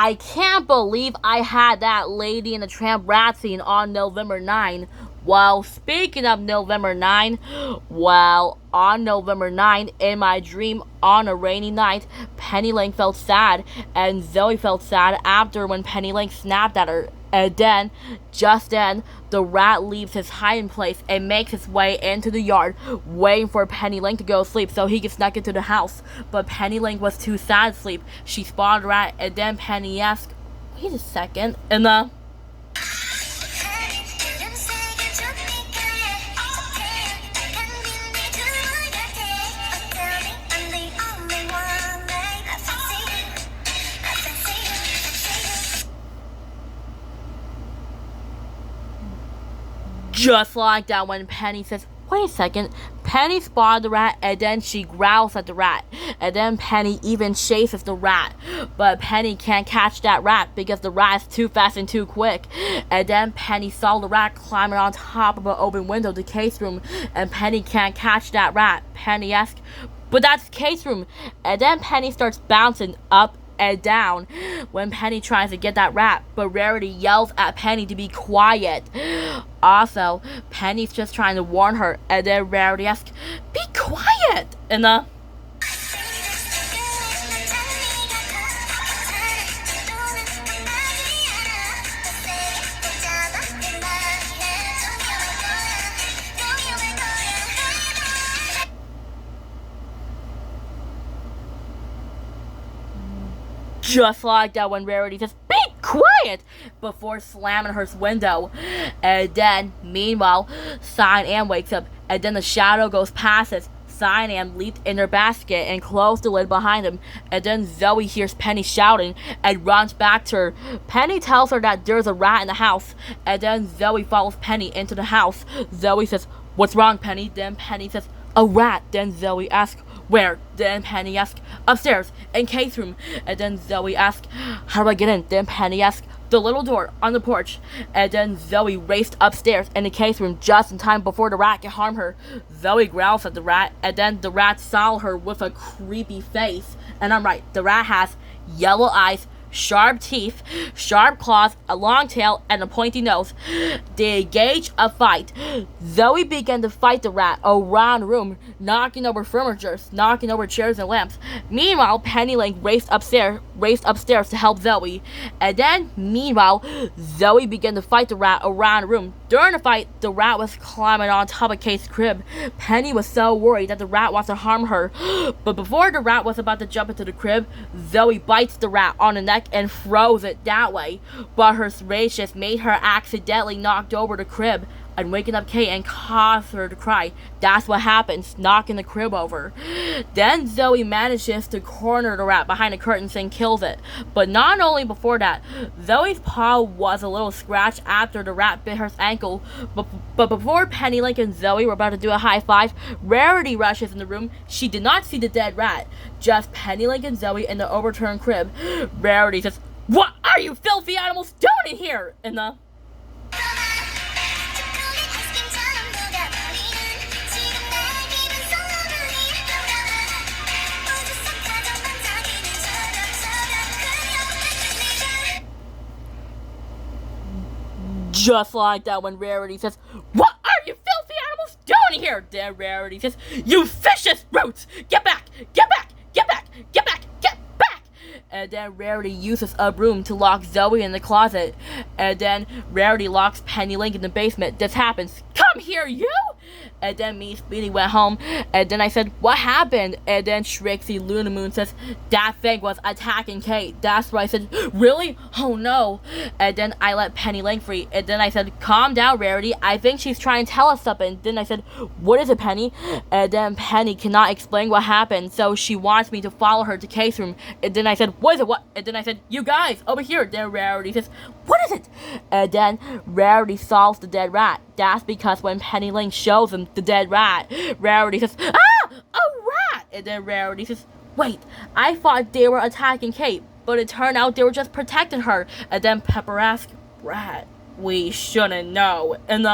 I can't believe I had that Lady and the Tramp rat scene on November 9. Well, speaking of November 9, on November 9, in my dream on a rainy night, Penny Lane felt sad, and Zoe felt sad after when Penny Lane snapped at her. And then, just then, the rat leaves his hiding place and makes his way into the yard, waiting for Penny Lane to go to sleep so he can sneak into the house. But Penny Lane was too sad to sleep. She spotted the rat, and then Penny asked, "Wait a second," and just like that, when Penny says, "Wait a second," Penny spotted the rat, and then she growls at the rat. And then Penny even chases the rat. But Penny can't catch that rat because the rat is too fast and too quick. And then Penny saw the rat climbing on top of an open window to Kate's room. And Penny can't catch that rat. Penny asks, "But that's Kate's room." And then Penny starts bouncing up and down when Penny tries to get that rat, but Rarity yells at Penny to be quiet. Also, Penny's just trying to warn her, and then Rarity asks, "Be quiet!" And just like that, when Rarity says, "Be quiet!" before slamming her window. And then, meanwhile, Cyan wakes up, and then the shadow goes past us. Cyan leaped in her basket and closed the lid behind him. And then Zoe hears Penny shouting and runs back to her. Penny tells her that there's a rat in the house. And then Zoe follows Penny into the house. Zoe says, "What's wrong, Penny?" Then Penny says, "A rat." Then Zoe asks, "Where?" Then Penny asks, "Upstairs, in Kate's room." And then Zoe asks, "How do I get in?" Then Penny asks, "The little door on the porch." And then Zoe raced upstairs in the Kate's room just in time before the rat can harm her. Zoe growls at the rat, and then the rat saw her with a creepy face. And I'm right, the rat has yellow eyes, sharp teeth, sharp claws, a long tail, and a pointy nose. They engage a fight. Zoe began to fight the rat around the room, knocking over furniture, knocking over chairs and lamps. Meanwhile, Penny Lane raced upstairs to help Zoe. And then, meanwhile, Zoe began to fight the rat around the room. During the fight, the rat was climbing on top of Kate's crib. Penny was so worried that the rat wants to harm her. But before the rat was about to jump into the crib, Zoe bites the rat on the neck and throws it that way. But her rage just made her accidentally knocked over the crib and waking up Kate and caused her to cry. That's what happens, knocking the crib over. Then Zoe manages to corner the rat behind the curtains and kills it. But not only before that, Zoe's paw was a little scratched after the rat bit her ankle. But before Penny Lane and Zoe were about to do a high five, Rarity rushes in the room. She did not see the dead rat, just Penny Lane and Zoe in the overturned crib. Rarity says, "What are you filthy animals doing in here?" And just like that, when Rarity says, "What are you filthy animals doing here?" Then Rarity says, "You vicious brutes! Get back! Get back! Get back! Get back! Get back!" And then Rarity uses a broom to lock Zoe in the closet. And then Rarity locks Penny Lane in the basement. This happens. "Come here, you!" And then me and Speedy went home. And then I said, "What happened?" And then Shrixie Luna Moon says, "That thing was attacking Kate." That's why I said, "Really? Oh no." And then I let Penny Lane free. And then I said, "Calm down, Rarity. I think she's trying to tell us something." Then I said, "What is it, Penny?" And then Penny cannot explain what happened, so she wants me to follow her to Kate's room. And then I said, "What is it? What?" And then I said, "You guys, over here." Then Rarity says, "What is it?" And then Rarity solves the dead rat. That's because when Penny Lane shows him the dead rat, Rarity says, "Ah! A rat!" And then Rarity says, "Wait, I thought they were attacking Kate, but it turned out they were just protecting her." And then Pepper asks, "Rat, we shouldn't know." And